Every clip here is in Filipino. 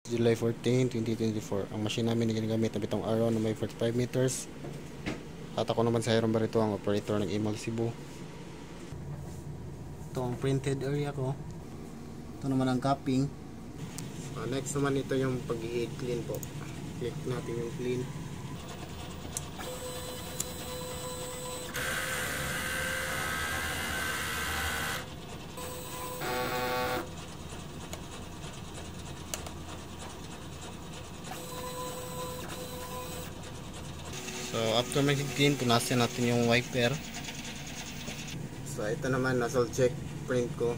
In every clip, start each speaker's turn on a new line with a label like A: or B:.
A: July 14, 2024. Ang machine namin na ginagamit na bitong araw na may 45 meters. At ako naman sa Hiram Barito, ang operator ng Imal Cebu. Ito ang printed area ko. Ito naman ang cupping. Next naman ito yung pag-i-clean po. Click natin yung clean. So after mag-clean, punasin natin yung wiper. So ito naman nozzle check print ko.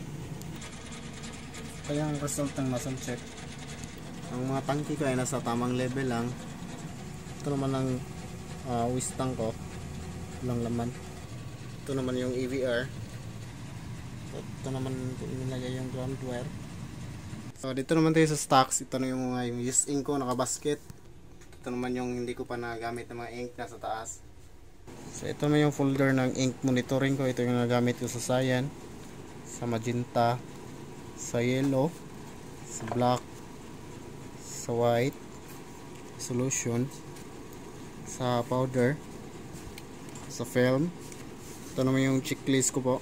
A: Kaya ang result ng nozzle check, ang mga tangki ko ay nasa tamang level lang. Ito naman ang waste tank ko, walang laman. Ito naman yung EVR. Ito naman nilagay yung ground wire. So dito naman tayo sa stocks. Ito na yung use ink ko, nakabasket. Ito naman yung hindi ko pa nagamit ng mga ink nasa taas. So ito naman yung folder ng ink monitoring ko. Ito yung nagamit ko sa cyan, sa magenta, sa yellow, sa black, sa white, solution, sa powder, sa film. Ito naman yung checklist ko po.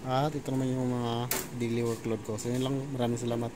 A: At ito naman yung mga daily workload ko. So yun lang, maraming salamat.